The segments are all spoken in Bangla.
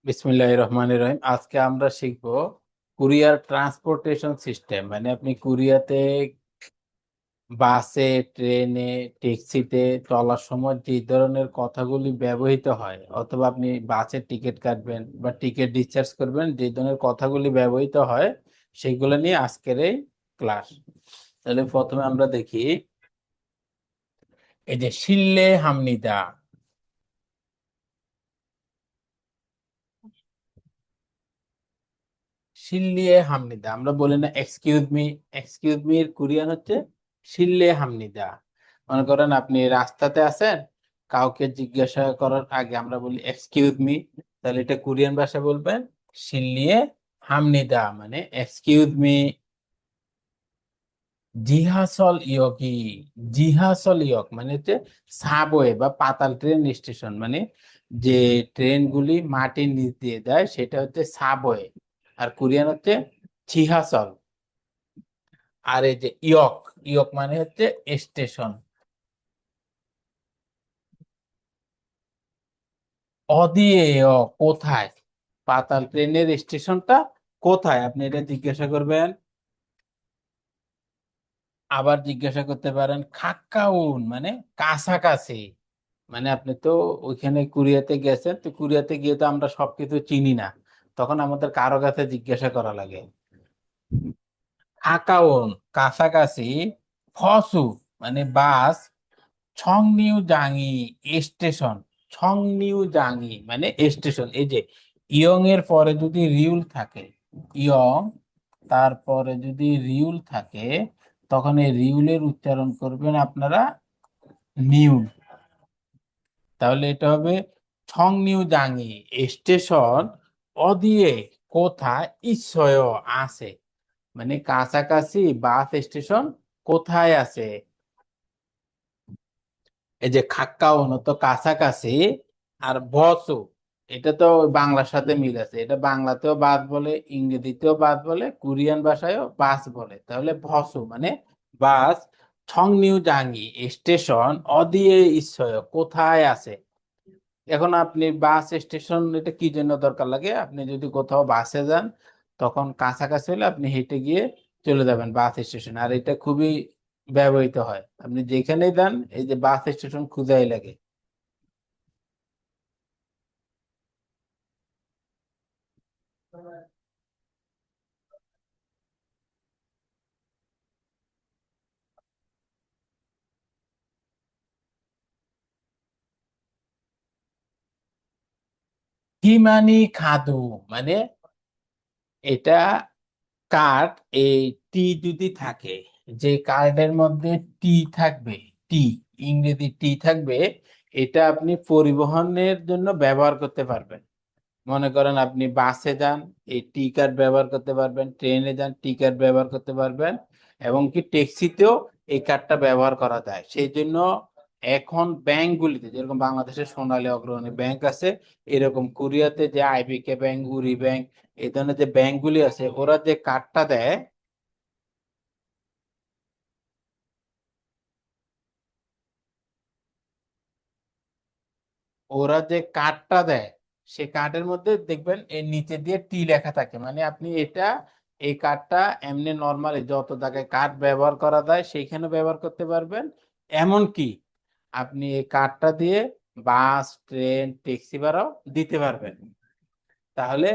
বিসমিল্লাহির রহমানির রহিম। আজকে আমরা শিখব কুরিয়ার ট্রান্সপোর্টেশন সিস্টেম। মানে আপনি কুরিয়াতে, বাসে, ট্রেনে, ট্যাক্সিতে চলার সময় যে ধরনের কথাগুলি ব্যবহৃত হয়, অথবা আপনি বাসের টিকিট কাটবেন বা টিকিট ডিসচার্জ করবেন, যে ধরনের কথাগুলি ব্যবহৃত হয় সেগুলো নিয়ে আজকের এই ক্লাস। তাহলে প্রথমে আমরা দেখি, এই যে শিল্লে হামনিদা। শিল্লিয়ে হামনিদা আমরা বলি না এক্সকিউজ মি। এক্সকিউজ মি এর কোরিয়ান হচ্ছে শিল্লে হামনিদা। মনে করেন আপনি রাস্তাতে আছেন, কাউকে জিজ্ঞাসা করার আগে আমরা বলি এক্সকিউজ মি, তাহলে এটা কোরিয়ান ভাষা বলবেন শিল্লিয়ে হামনিদা, মানে এক্সকিউজ মি। জিহাসল ইয়কি, জিহাসল ইয়ক মানে হচ্ছে সাবওয়ে বা পাতাল ট্রেন স্টেশন, মানে যে ট্রেনগুলি মাটির নিচ দিয়ে যায় সেটা হচ্ছে সাবওয়ে, আর কোরিয়ান হচ্ছে জিহাসল। আর এই যে ইয়ক, ইয়ক মানে হচ্ছে স্টেশন। অদিয়েয় কোথায়, পাতাল ট্রেনের স্টেশনটা কোথায়, আপনি এটা জিজ্ঞাসা করবেন। আবার জিজ্ঞাসা করতে পারেন খাক্কাউন মানে কাছাকাছি। মানে আপনি তো ওইখানে কুরিয়াতে গেছেন, তো কুরিয়াতে গিয়ে তো আমরা সবকিছু চিনি না, তখন আমাদের কারো কাছে জিজ্ঞাসা করা লাগে। খাকাউন কাছাকাছি, ফসু মানে বাস, ছং নিউ জাঙ্গি স্টেশন, ছং নিউ জাঙ্গি মানে স্টেশন। এই যে ইয়ং এর পরে যদি রিউল থাকে, ইয়ং তারপরে যদি রিউল থাকে, তখন এই রিউলের উচ্চারণ করবেন আপনারা নিউ। তাহলে এটা হবে ছং নিউ জাঙ্গি স্টেশন, অদিয়ে কোথায়, ইচ্ছয় আছে, মানে কাছাকাছি বাস স্টেশন কোথায় আছে। এই যে খাক্কাউন তো কাছাকাছি, আর বসু এটা তো বাংলার সাথে মিল আছে, এটা বাংলাতেও বাস বলে, ইংরেজিতেও বাস বলে, কোরিয়ান ভাষায়ও বাস বলে। তাহলে ভসু মানে বাস, ছং নিউ জাঙ্গি স্টেশন, অদিয়ে ইচ্ছয় কোথায় আছে। এখন আপনি বাস স্টেশন এটা কি জন্য দরকার লাগে, আপনি যদি কোথাও বাসে যান তখন কাছাকাছি হলে আপনি হেঁটে গিয়ে চলে যাবেন বাস স্টেশন, আর এটা খুবই ব্যবহৃত হয়। আপনি যেখানেই যান এই যে বাস স্টেশন খুঁজাই লাগে। হিমানি খাদু মানে এটা কার্ড, এই টি যদি থাকে, যে কার্ডের মধ্যে টি থাকবে, টি ইংরেজি টি থাকবে, এটা আপনি পরিবহনের জন্য ব্যবহার করতে পারবেন। মনে করেন আপনি বাসে যান, এই টি কার্ড ব্যবহার করতে পারবেন, ট্রেনে যান টি কার্ড ব্যবহার করতে পারবেন, এবং কি ট্যাক্সিতেও এই কার্ডটা ব্যবহার করা যায়। সেই জন্য এখন ব্যাংকগুলিতে, যেরকম বাংলাদেশের সোনালী অগ্রণী ব্যাংক আছে, এরকম কোরিয়াতে যে আইবিকে ব্যাংক, উরি ব্যাংক, এই ধরনের যে ব্যাংকগুলি আছে, ওরা যে কার্ডটা দেয়, ওরা যে কার্ডটা দেয় সে কার্ডের মধ্যে দেখবেন এর নিচে দিয়ে টি লেখা থাকে, মানে আপনি এটা, এই কার্ডটা এমনি নর্মালি যত জায়গায় কার্ড ব্যবহার করা যায় সেইখানে ব্যবহার করতে পারবেন। এমনকি আপনি এই কার্ডটা দিয়ে বাস, ট্রেন, ট্যাক্সি ভাড়াও দিতে পারবেন। তাহলে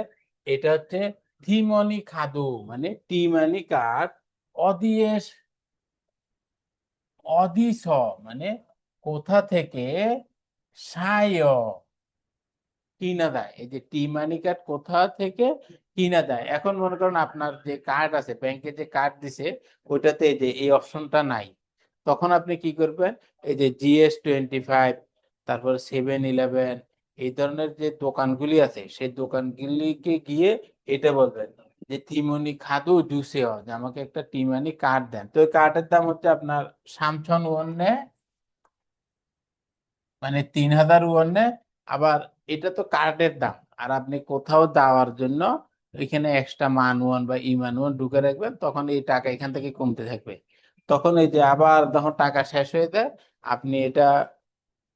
এটা হচ্ছে থিমনি খাদু, মানে টি মানি কার্ড, অদিয়েস, অদিস মানে কোথা থেকে, সায় কিনা দেয়। এই যে টি মানি কার্ড কোথা থেকে কিনা দেয়। এখন মনে করেন আপনার যে কার্ড আছে, ব্যাংকে যে কার্ড দিছে, ওইটাতে এই যে এই অপশনটা নাই, তখন আপনি কি করবেন, এই যে GS25, তারপর 7-Eleven, এই ধরনের যে দোকানগুলি আছে সেই দোকানগুলিকে গিয়ে এটা বলবেন যে টিমনি খাদু জুসে, যে আমাকে একটা টিমানি কার্ড দেন। তো ওই কার্ডের দাম হচ্ছে আপনার সামথন ওয়ানে, মানে 3,000 ওয়ানে। আবার এটা তো কার্ডের দাম, আর আপনি কোথাও যাওয়ার জন্য এখানে এক্সট্রা মান ওয়ান বা ইমান ওয়ান ঢুকে রাখবেন, তখন এই টাকা এখান থেকে কমতে থাকবে। তখন এই যে আবার যখন টাকা শেষ হয়ে যায়, আপনি এটা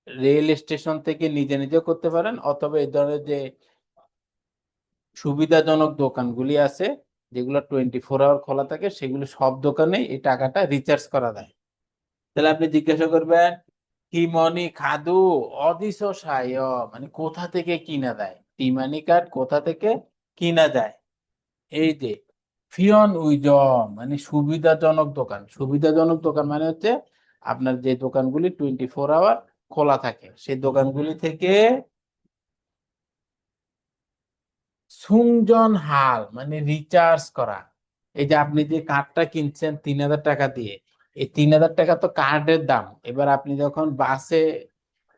রেল স্টেশন থেকে নিজে নিজে করতে পারেন, অথবা এই ধরনের যে সুবিধাজনক দোকানগুলি আছে যেগুলো 24 আওয়ার খোলা থাকে, সেগুলো সব দোকানে এই টাকাটা রিচার্জ করা যায়। তাহলে আপনি জিজ্ঞাসা করবেন টিমনি খাদু অদিশ সায়, মানে কোথা থেকে কিনা দেয়, টিমানি কার্ড কোথা থেকে কিনা যায়। এই যে ফিয়ন উইজম মানে সুবিধাজনক দোকান, সুবিধাজনক দোকান মানে হচ্ছে আপনার যে দোকানগুলি 24 আওয়ার খোলা থাকে সেই দোকানগুলি থেকে সুংজন হাল মানে রিচার্জ করা। এই যে আপনি যে কার্ডটা কিনছেন 3,000 টাকা দিয়ে, এই 3,000 টাকা তো কার্ডের দাম। এবার আপনি যখন বাসে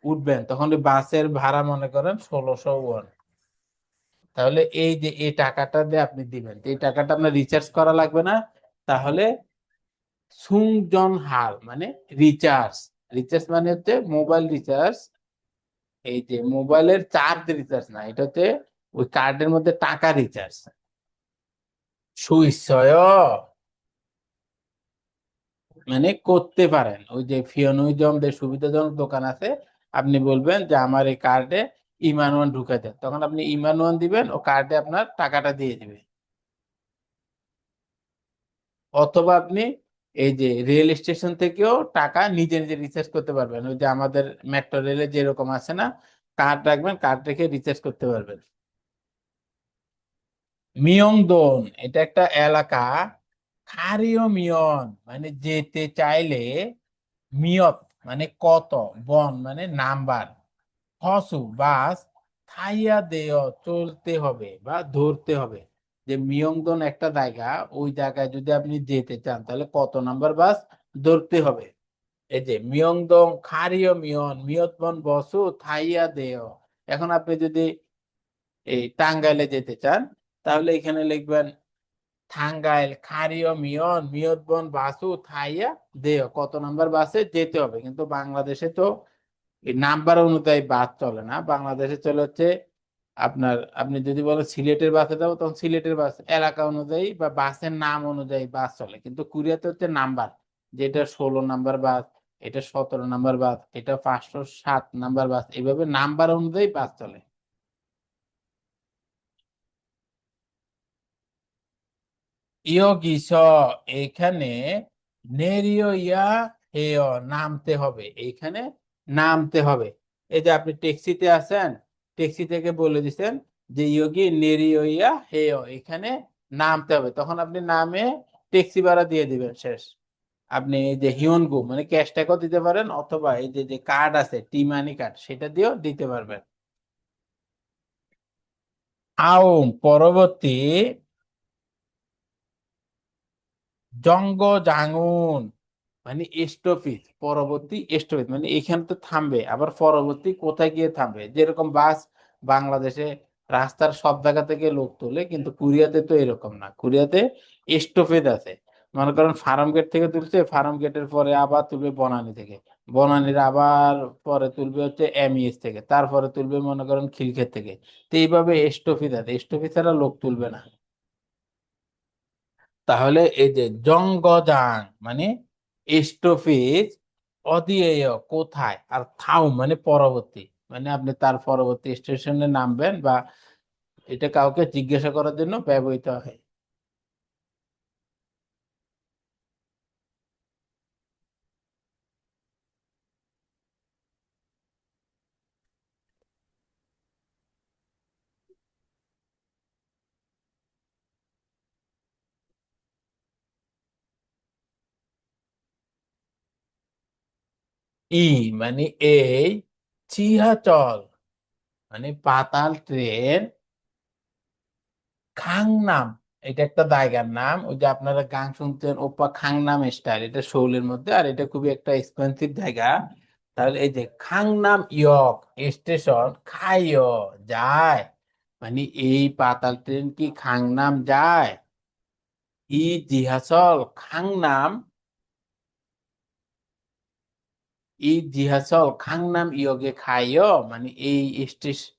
উঠবেন তখন ওই বাসের ভাড়া মনে করেন 1,600 ওয়ান। তাহলে এই যে এই টাকাটা দিয়ে আপনি দিবেন, এই টাকাটা আপনার রিচার্জ করা লাগবে না। তাহলে সুংজন হাল মানে রিচার্জ, রিচার্জ মানে হচ্ছে মোবাইল রিচার্জ। এই যে মোবাইলের চার্জ রিচার্জ না, এটা হচ্ছে ওই কার্ডের মধ্যে টাকা রিচার্জ। সুইচয় মানে করতে পারেন। ওই যে ফিওনুইজমদের সুবিধাজনক দোকান আছে, আপনি বলবেন যে আমার এই কার্ডে ইমান ওয়ান ঢুকে দেন, তখন আপনি ইমান ওয়ান দিবেন, ও কার্ডে আপনার টাকাটা দিয়ে দিবে। অথবা আপনি এই যে রেল স্টেশন থেকেও টাকা নিজে নিজে রিচার্জ করতে পারবেন, ওই যে আমাদের মেট্রো রেলে যেরকম আছে না, কার্ড রাখবেন, কার্ড রেখে রিচার্জ করতে পারবেন। মিয়ংদন এটা একটা এলাকা। খারিও মিয়ন মানে যেতে চাইলে, মিয়ত মানে কত, বন মানে নাম্বার, হসু বাস, থাইয়া দেয় চলতে হবে বা ধরতে হবে। যে মিয়ংদন একটা জায়গা, ওই জায়গায় যদি আপনি যেতে চান তাহলে কত নাম্বার বাস ধরতে হবে। এই যে মিয়ংদং খারিও মিয়ন মিয়তবন বসু থাইয়া দেয়। এখন আপনি যদি এই টাঙ্গাইলে যেতে চান তাহলে এখানে লিখবেন টাঙ্গাইল খারিও মিয়ন মিয়তবন বাসু থাইয়া দেয়, কত নাম্বার বাসে যেতে হবে। কিন্তু বাংলাদেশে তো এই নাম্বার অনুযায়ী বাস চলে না, বাংলাদেশে চলে হচ্ছে আপনার, আপনি যদি বলেন সিলেটের বাসে যাবো তখন সিলেটের বাস এলাকা অনুযায়ী বা বাসের নাম অনুযায়ী বাস চলে। কিন্তু কুরিয়াতে হচ্ছে নাম্বার, যেটা 16 নাম্বার বাস, এটা 17 নাম্বার বাস, এটা 507 নাম্বার বাস, এইভাবে নাম্বার অনুযায়ী বাস চলে। ইয়োগিস এখানে নেরিও ইয়া হেয় নামতে হবে, এইখানে নামতে হবে। এই যে আপনি ট্যাক্সিতে আছেন, ট্যাক্সি থেকে বলে দিচ্ছেন যে ইয়োগি নেরিও ইয়া হেয়, এখানে নামতে হবে, তখন আপনি নামে ট্যাক্সি ভাড়া দিয়ে দিবেন, শেষ। আপনি এই যে হিয়নগু মানে ক্যাশ টাকাও দিতে পারেন, অথবা এই যে যে কার্ড আছে টি মানি কার্ড সেটা দিয়েও দিতে পারবেন। আও পরবর্তী জঙ্গ জাঙ্গুন মানে স্টপেজ, পরবর্তী স্টপেজ মানে এখানে তো থামবে, আবার পরবর্তী কোথায় গিয়ে থামবে। যেরকম বাস বাংলাদেশে রাস্তার সব জায়গা থেকে লোক তোলে, কিন্তু কোরিয়াতে তো এরকম না, কোরিয়াতে স্টপেজ আছে। মনে করেন ফার্ম গেট থেকে তুলছে, ফার্ম গেটের পরে আবার তুলবে বনানী থেকে, বনানীর আবার পরে তুলবে হচ্ছে এমইএস থেকে, তারপরে তুলবে মনে করেন খিলক্ষেত থেকে। তো এইভাবে স্টপেজ আছে, স্টপেজ ছাড়া লোক তুলবে না। তাহলে এই যে জঙ্গজাং মানে স্টপেজ, অদিয়েয় কোথায়, আর থাও মানে পরবর্তী, মানে আপনি তার পরবর্তী স্টেশনে নামবেন, বা এটা কাউকে জিজ্ঞাসা করার জন্য ব্যবহৃত হয়। ই মানে এই, চিহাচল মানে পাতাল ট্রেন, খাংনাম এটা একটা জায়গার নাম, ওই যে আপনারা গান শুনছেন ওপা খাংনাম স্টাইল, এটা শোলের মধ্যে, আর এটা খুবই একটা এক্সপেন্সিভ জায়গা। তাহলে এই যে খাংনাম ইয়ক স্টেশন খাইয় যায়, মানে এই পাতাল ট্রেন কি খাংনাম যায়। ই জিহাসল খাংনাম, ই জিহাসল খাংনাম ইয়গে খাইয় মানে এই স্টেশন,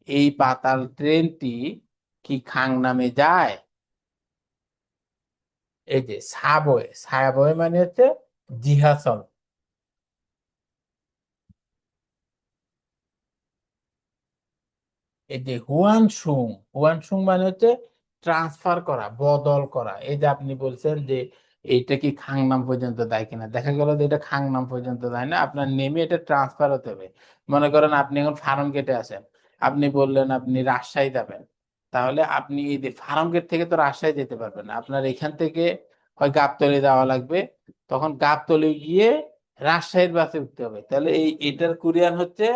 এই পাতাল ট্রেনটি কি খাংনামে যায়। এই যে সাবওয়ে, সাবওয়ে মানে হচ্ছে জিহাসল। এই যে হুয়ানসুং মানে হচ্ছে ট্রান্সফার করা, বদল করা। এই যে আপনি বলছেন যে এইটা কি খাংনাম পর্যন্ত দেয় কিনা, দেখা গেল যে এটা খাংনাম পর্যন্ত দেয় না, আপনার নেমে এটা ট্রান্সফার হতে হবে। মনে করেন আপনি এখন ফার্ম গেটে আছেন, আপনি বললেন আপনি রাজশাহী যাবেন, তাহলে আপনি এই যে ফার্ম গেট থেকে তো রাজশাহী যেতে পারবেন না, আপনার এখান থেকে হয় গাবতলী যাওয়া লাগবে, তখন গাবতলী গিয়ে রাজশাহীর বাসে উঠতে হবে। তাহলে এটার কোরিয়ান হচ্ছে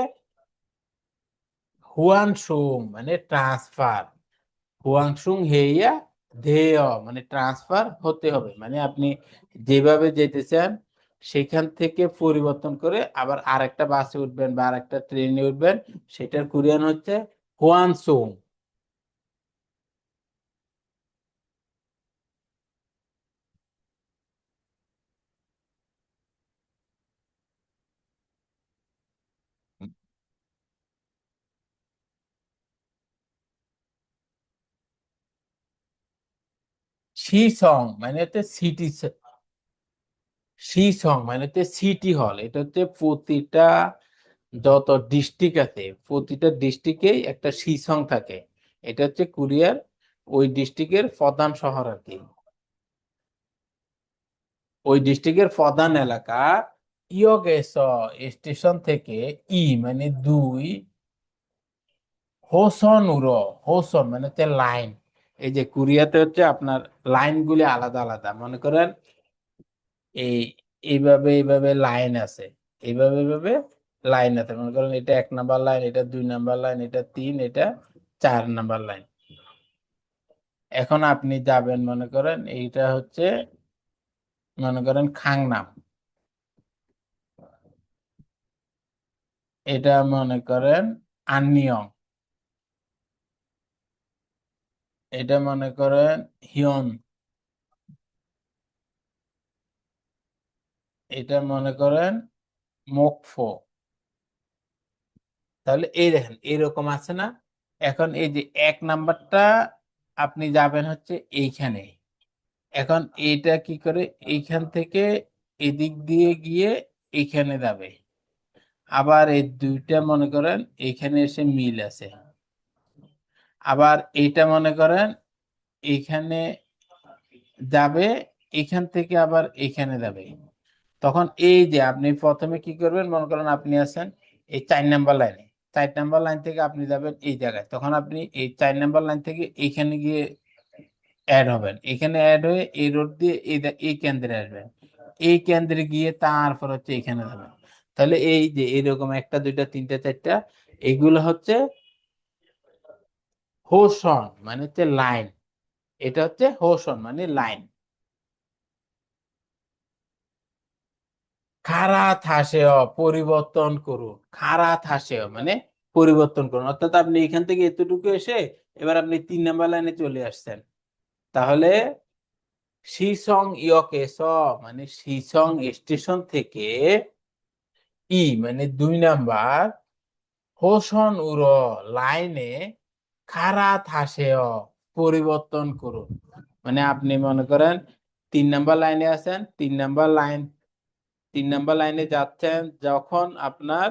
হুয়ানসুং, মানে ট্রান্সফার। হুয়াংসুং হেইয়া ধেয়, মানে ট্রান্সফার হতে হবে, মানে আপনি যেভাবে যেতে চান সেখান থেকে পরিবর্তন করে আবার আরেকটা বাসে উঠবেন বা আরেকটা ট্রেনে উঠবেন, সেটার কোরিয়ান হচ্ছে হুয়ানসুং। শিসং মানে হচ্ছে সিটি, শিসং মানে হচ্ছে সিটি হল। এটা হচ্ছে প্রতিটা যত ডিস্ট্রিক্ট আছে প্রতিটা ডিস্ট্রিক্টেই একটা শিসং থাকে। এটা হচ্ছে কোরিয়ার ওই ডিস্ট্রিক্টের প্রধান শহর আর কি। ওই ডিস্ট্রিক্টের প্রধান এলাকা ইয়গেস স্টেশন থেকে মানে দুই, হোসন উরো, হোসন মানে হচ্ছে লাইন। এই যে কোরিয়াতে হচ্ছে আপনার লাইনগুলি আলাদা আলাদা, মনে করেন এই এইভাবে এইভাবে লাইন আছে, এইভাবে এইভাবে লাইন আছে, মনে করেন এটা 1 নাম্বার লাইন, এটা 2 নাম্বার লাইন, এটা 3, এটা 4 নাম্বার লাইন। এখন আপনি যাবেন, মনে করেন এইটা হচ্ছে মনে করেন খাংনাম, এটা মনে করেন আননিয়ং, এটা মনে করেন হিয়ন, এটা মনে করেন মোকফো। তাহলে এই দেখেন এরকম আছে না। এখন এই যে 1 নাম্বারটা আপনি যাবেন হচ্ছে এইখানে, এখন এইটা কি করে এইখান থেকে এদিক দিয়ে গিয়ে এইখানে যাবে, আবার এই দুইটা মনে করেন এইখানে এসে মিল আছে, আবার এইটা মনে করেন এইখানে যাবে, এখান থেকে আবার এইখানে যাবে। তখন এই যে আপনি প্রথমে কি করবেন, মনে করেন আপনি আছেন এই 4 নাম্বার লাইনে, 4 নাম্বার লাইন থেকে আপনি যাবেন এই জায়গায়, তখন আপনি এই 4 নাম্বার লাইন থেকে এইখানে গিয়ে অ্যাড হবেন, এখানে অ্যাড হয়ে এই রোড দিয়ে এই কেন্দ্রে আসবেন, এই কেন্দ্রে গিয়ে তারপর হচ্ছে এখানে যাবেন। তাহলে এই যে এরকম একটা দুইটা তিনটা চারটা, এগুলো হচ্ছে হোসন মানে হচ্ছে লাইন, এটা হচ্ছে হোসন মানে লাইন। খারা থাসেয় পরিবর্তন করুন, খারা থাসেয় মানে পরিবর্তন করুন, অর্থাৎ আপনি এখান থেকে এতটুকু এসে এবার আপনি 3 নাম্বার লাইনে চলে আসছেন, তাহলে শিসং ইয়কে স মানে শিসং স্টেশন থেকে মানে 2 নাম্বার হোসন উর লাইনে খারা থাসেয় পরিবর্তন করুন। মানে আপনি মনে করেন 3 নাম্বার লাইনে আছেন, 3 নাম্বার লাইনে যাচ্ছেন, যখন আপনার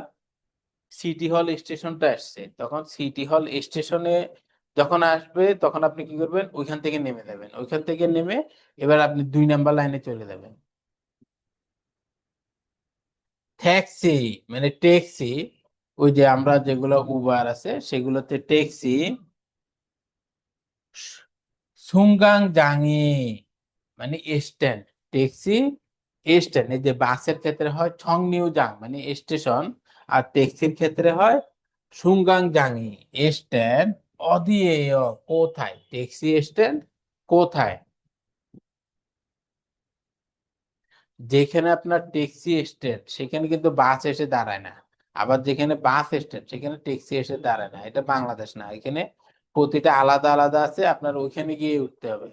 সিটি হল স্টেশনটা আসছে, তখন সিটি হল স্টেশনে যখন আসবে তখন আপনি কি করবেন, ওইখান থেকে নেমে যাবেন, ওইখান থেকে নেমে এবার আপনি 2 নাম্বার লাইনে চলে যাবেন। ট্যাক্সি মানে ট্যাক্সি, ওই যে আমরা যেগুলো উবার আছে সেগুলোতে ট্যাক্সি সুংগাং জাংই মানে স্ট্যান্ড, ট্যাক্সি স্ট্যান্ড। এই যে বাসের ক্ষেত্রে হয় ছংনিউ জাং মানে স্টেশন, আর ট্যাক্সির ক্ষেত্রে হয় সুংগাং জাংই স্ট্যান্ড। অদিয়েয় কোথায়, ট্যাক্সি স্ট্যান্ড কোথায়, যেখানে আপনার ট্যাক্সি স্ট্যান্ড সেখানে কিন্তু বাস এসে দাঁড়ায় না, আবার যেখানে বাস স্ট্যান্ড সেখানে ট্যাক্সি এসে দাঁড়ায় না, এটা বাংলাদেশ না, এখানে প্রতিটা আলাদা আলাদা আছে, আপনার ওইখানে গিয়ে উঠতে হবে।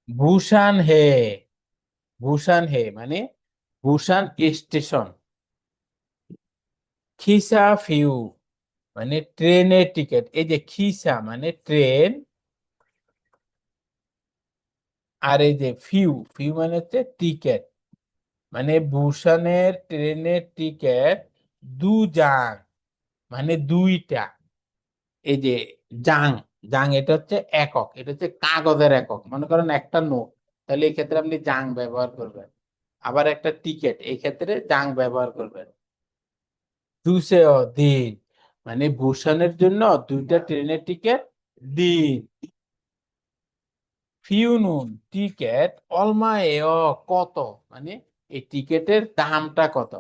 বুসান হে, বুসান হে মানে বুসান স্টেশন। খিসা ফিউ মানে ট্রেনের টিকিট, এই যে খিসা মানে ট্রেন, আর এই যে ফিউ, ফিউ মানে হচ্ছে টিকিট, মানে বুসানের ট্রেনের টিকিট দু জাং মানে দুইটা। এই যে জাং, জাং এটা হচ্ছে একক, এটা হচ্ছে কাগজের একক। মনে করেন একটা নোট, তাহলে এই ক্ষেত্রে আপনি জাং ব্যবহার করবেন। আবার একটা টিকিট, এই ক্ষেত্রে জাং ব্যবহার করবেন। দুসেও দিন মানে ভূষণের জন্য দুইটা ট্রেনের টিকিট দিন। ফিউনুন টিকেট অলমায়েও কত, মানে এই টিকেটের দামটা কত।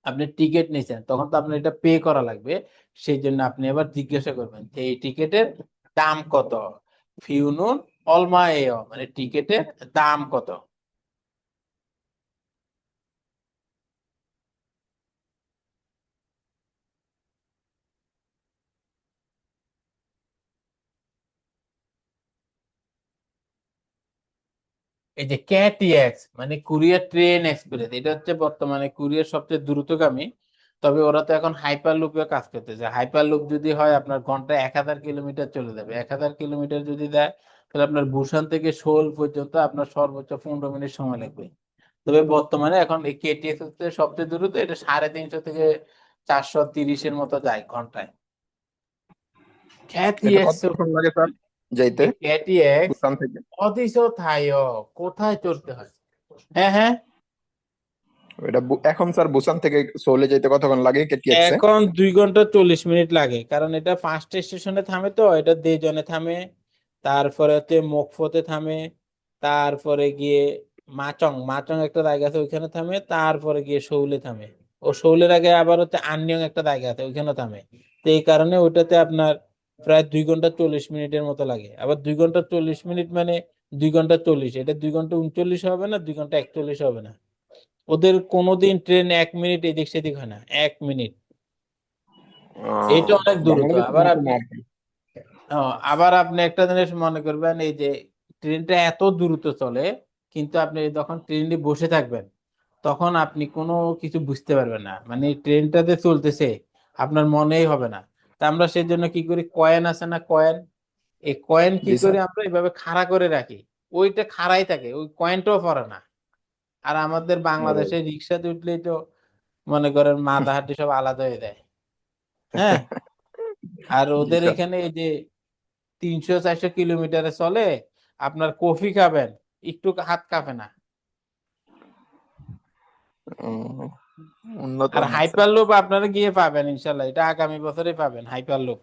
আপনি টিকিট নিয়েছেন, তখন তো আপনার এটা পে করা লাগবে। সেই জন্য আপনি আবার জিজ্ঞাসা করবেন যে এই টিকিটের দাম কত। ফিউনুন অলমায়েও মানে টিকিটের দাম কত। এই যে ক্যাটিএক্স মানে কুরিয়ার ট্রেন এক্সপ্রেস, এটা হচ্ছে বর্তমানে কুরিয়ার সবচেয়ে দ্রুতগামী। তবে ওরা তো এখন হাইপার লুপে কাজ করতেছে। হাইপার লুপ যদি হয় আপনার ঘন্টায় 1000 কিলোমিটার চলে যাবে। 1000 কিলোমিটার যদি দেয়, তাহলে আপনার বুসান থেকে সোল পর্যন্ত আপনার সর্বোচ্চ 15 মিনিট সময় লাগবে। তবে বর্তমানে এখন এই কেটিএক্স হচ্ছে সবচেয়ে দ্রুত, এটা 350 থেকে 430-এর মতো যায় ঘন্টায়। এটা ক্যাটিএক্স, কতক্ষণ লাগে স্যার যাইতে এই ক্যাটিএক্স বুসান থেকে? অদিশো থাইও, কোথায় চড়তে হয়? হ্যাঁ হ্যাঁ, এটা এখন স্যার বুসান থেকে সোলে যাইতে কতক্ষণ লাগে কেটিএক্সে? এখন 2 ঘন্টা 40 মিনিট লাগে, কারণ এটা 5টা স্টেশনে থামে। তো এটা দেজনে থামে, তারপরে হচ্ছে মোকফোতে থামে, তারপরে গিয়ে মাচং, মাচং একটা জায়গা আছে ওইখানে থামে, তারপরে গিয়ে সৌলে থামে। ও সৌলের আগে আবার হচ্ছে আননিয়ং একটা জায়গা আছে ওইখানে থামে। তো এই কারণে ওইটাতে আপনার প্রায় 2 ঘন্টা 40 মিনিটের মতো লাগে। আবার 2 ঘন্টা 40 মিনিট মানে 2 ঘন্টা 40, এটা 2 ঘন্টা 39 হবে না, 2 ঘন্টা 41 হবে না। ওদের কোনোদিন ট্রেন 1 মিনিট এদিক সেদিক হয় না, 1 মিনিট। আহ, এটা অনেক দ্রুত। বাংলাদেশের আবার মতো না আপনি আর কি। আবার আপনি একটা জিনিস মনে করবেন, এই যে ট্রেনটা এত দ্রুত চলে, কিন্তু আপনি যখন ট্রেনে বসে থাকবেন, তখন আপনি কোনো কিছু বুঝতে পারবেন না, মানে ট্রেনটাতে চলতেছে আপনার মনেই হবে না। তা আমরা সেই জন্য কি করি, কয়েন আছে না কয়েন, এই কয়েন কি জি করি স্যার। আমরা এইভাবে খাড়া করে রাখি, ওইটা খাড়াই থাকে, ওই কয়েনটাও পড়ে না। আর আমাদের বাংলাদেশে রিক্সাতে উঠলেই তো মনে করেন মাথা হাঁটি সব আলাদা হয়ে যায়। হ্যাঁ, আর জি ওদের স্যার। এখানে এই যে 300-400 কিলোমিটারে চলে, আপনার কফি খাবেন একটু হাত কাঁপে না। উম, উন্নত আর অনেক স্যার। হাইপার লুপ আপনারা গিয়ে পাবেন ইনশাল্লাহ, এটা আগামী বছরে পাবেন হাইপার লুপ।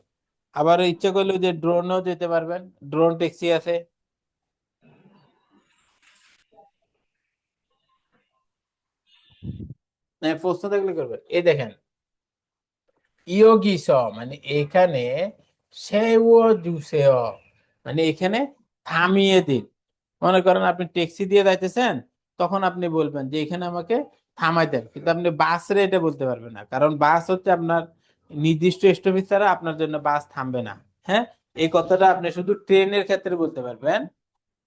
আবার ইচ্ছে করলে ওই যে ড্রোনও যেতে পারবেন, ড্রোন ট্যাক্সি আছে। হ্যাঁ, প্রশ্ন থাকলে করবেন। এই দেখেন ইয়োগিস মানে এখানে সেও জুসেও মানে এখানে থামিয়ে দিন। মনে করেন আপনি ট্যাক্সি দিয়ে যাইতেছেন, তখন আপনি বলবেন যে এখানে আমাকে থামাই দেন। কিন্তু আপনি বাস রে এটা বলতে পারবেন না, কারণ বাস হচ্ছে আপনার নির্দিষ্ট স্টপেজ ছাড়া আপনার জন্য বাস থামবে না। হ্যাঁ, এই কথাটা আপনি শুধু ট্রেনের ক্ষেত্রে বলতে পারবেন।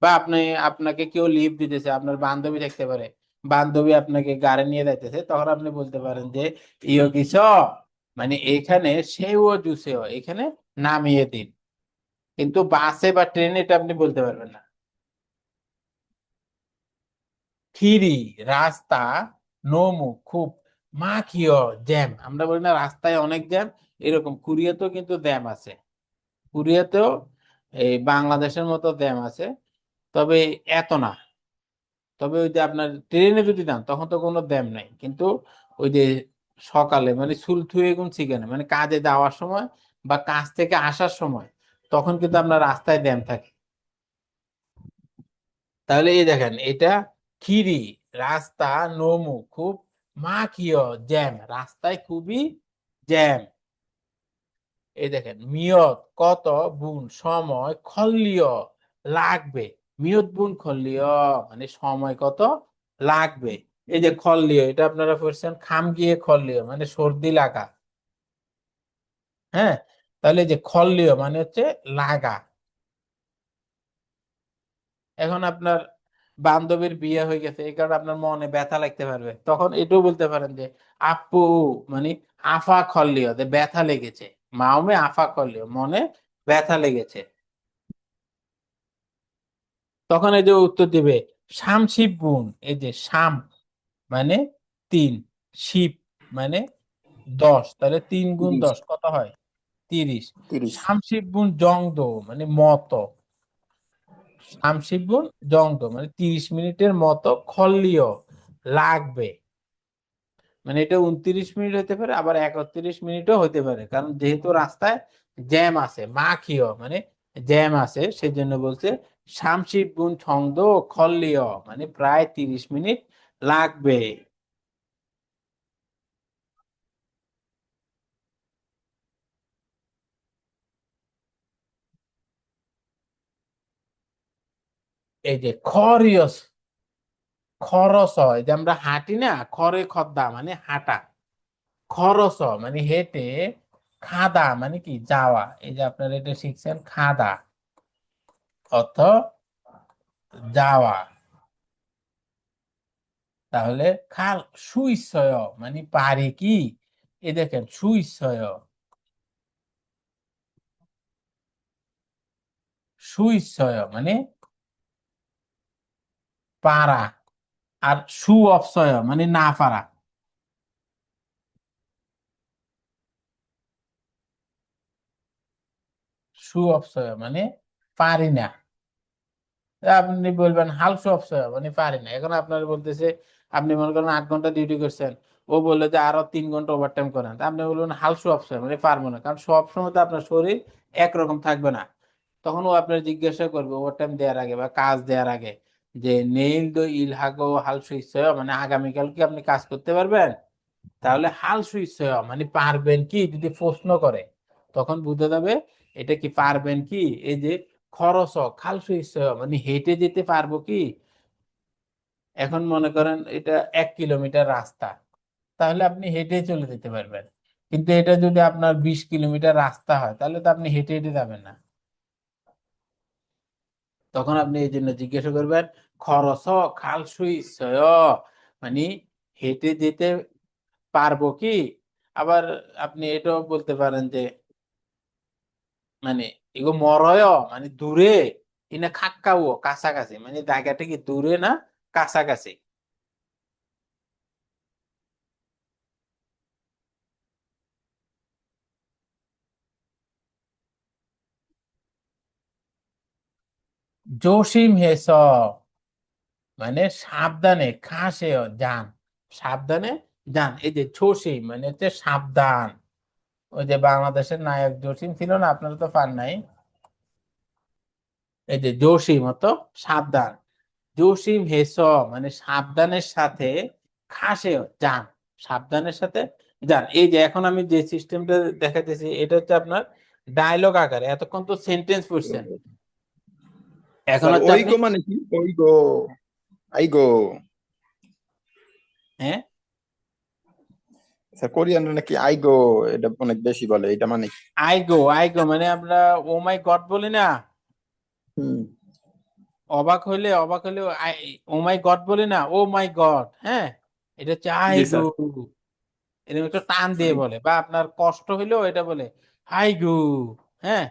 বা আপনি, আপনাকে কেউ লিফট দিতেছে, আপনার বান্ধবী থাকতে পারে, বান্ধবী আপনাকে গাড়ি নিয়ে যাইতেছে, তখন আপনি বলতে পারেন যে ইয়ো কিস মানে এখানে সেও জুসেও এখানে নামিয়ে দিন। কিন্তু বাসে বা ট্রেনে এটা আপনি বলতে পারবেন না। খিরি রাস্তা, নোমু খুব, মাখিও জ্যাম, আমরা বলি না রাস্তায় অনেক জ্যাম, এরকম কুরিয়াতেও কিন্তু জ্যাম আছে। কুরিয়াতেও এই বাংলাদেশের মতো জ্যাম আছে, তবে এত না। তবে ওই যে আপনার ট্রেনে যদি যান তখন তো কোনো দ্যাম নাই, কিন্তু ওই যে সকালে মানে সুলথুয়ে গুন সিগানে মানে কাজে যাওয়ার সময় বা কাজ থেকে আসার সময়, তখন কিন্তু আপনার রাস্তায় জ্যাম থাকে। তাহলে এই দেখেন এটা খিরি রাস্তা, নোমু খুব, মাখিও জ্যাম রাস্তায় খুবই জ্যাম। এই দেখেন মিয়ত কত, বুন সময়, খল্লিয় লাগবে। মিয়ত বুন খল্লিয় মানে সময় কত লাগবে। এই যে খল্লিয়, এটা আপনারা পড়ছেন খাম গিয়ে খল্লিয় মানে সর্দি লাগা। হ্যাঁ, তাহলে এই যে খল্লিয় মানে হচ্ছে লাগা। এখন আপনার বান্ধবীর বিয়ে হয়ে গেছে, এই কারণে আপনার মনে ব্যথা লাগতে পারবে, তখন এটাও বলতে পারেন যে আপু মানে আফা খল্লিয়, যে ব্যথা লেগেছে। মাউমে আফা খল্লিয় মনে ব্যথা লেগেছে। তখন এই যে উত্তর দিবে শাম শিব গুণ। এই যে শাম মানে 3, শিব মানে 10, তাহলে 3 × 10 30। কত হয়? 30। 30। শামশিব গুণ জংদো মানে মতো, শামশিব গুণ জংদো মানে 30 মিনিটের মতো খল্লিয় লাগবে। মানে এটা 29 মিনিট হতে পারে, আবার 31 মিনিটও হতে পারে, কারণ যেহেতু রাস্তায় জ্যাম আছে, মাখিও মানে জ্যাম আছে, সেজন্য বলছে শামশিব গুণ ছন্দ খল্লিয় মানে প্রায় 30 মিনিট লাগবে। এই যে খরিয়স, খরস হয় যে আমরা হাঁটি না, খরে খদ্দা মানে হাঁটা, খরস মানে হেঁটে, খাদা মানে কি যাওয়া, এই যে আপনারা এটা শিখছেন খাদা অর্থ যাওয়া। তাহলে খাল সুইসয় মানে পারে কি, এ দেখেন সুইসয়, সুইসয় মানে পারা, আর সু অপসয় মানে না পারা, সু অপসয় মানে পারি না। তা আপনি বলবেন হালসু অপসয় মানে পারি না। এখন আপনার বলতেছে, আপনি মনে করেন 8 ঘন্টা ডিউটি করছেন, ও বললো যে আরো 3 ঘন্টা ওভারটাইম করেন, তা আপনি বলবেন হালসু অপসয় মানে পারবো না, কারণ সব সময় তো আপনার শরীর একরকম থাকবে না। তখন ও আপনার জিজ্ঞাসা করবে ওভারটাইম দেওয়ার আগে বা কাজ দেওয়ার আগে যে নেইল দো ইলহাগো হালসু ইচ্ছয় মানে আগামীকাল কি আপনি কাজ করতে পারবেন? তাহলে হালসু ইচ্ছয় মানে পারবেন কি যদি প্রশ্ন করে, তখন বুঝে যাবে এটা কি পারবেন কি। এই যে খরচ খালসু ইচ্ছয় মানে হেঁটে যেতে পারবো কি। এখন মনে করেন এটা 1 কিলোমিটার রাস্তা, তাহলে আপনি হেঁটে চলে যেতে পারবেন। কিন্তু এটা যদি আপনার 20 কিলোমিটার রাস্তা হয়, তাহলে তো আপনি হেঁটে হেঁটে যাবেন না। তখন আপনি এই জন্য জিজ্ঞাসা করবেন খরচ খাল সুইসয় মানে হেঁটে যেতে পারবো কি। আবার আপনি এটাও বলতে পারেন যে মানে এগো মরয় মানে দূরে, ইনা খাক্কাও কাছাকাছি, মানে জায়গাটা কি দূরে না কাছাকাছি। জসিম হেস মানে সাবধানে, খাসে যান, সাবধানে যান। এই যে জসিম মানে হচ্ছে সাবধান, ওই যে বাংলাদেশের নায়ক জসিম ছিল না, আপনারা তো পান নাই। এই যে জসিম হতো সাবধান, জসিম হেস মানে সাবধানের সাথে, খাসে যান, সাবধানের সাথে যান। এই যে এখন আমি যে সিস্টেমটা দেখাতেছি এটা হচ্ছে আপনার ডায়লগ আকারে, এতক্ষণ তো সেন্টেন্স পড়ছেন, এখন স্যার হচ্ছে ওই আপনি গো মানে কি? ওই গো, আই গো। হ্যাঁ স্যার কোরিয়ানরা নাকি আই গো এটা অনেক বেশি বলে, এটা মানে কি? আই গো, আই গো মানে আমরা ও মাই গড বলি না, হুম। অবাক হইলে ও মাই গড বলি না, ও মাই গড, হ্যাঁ, এটা হচ্ছে আই জি গো, স্যার। এরকম একটু টান দিয়ে আই বলে। বা আপনার কষ্ট হইলেও এটা বলে হাই গো, হ্যাঁ।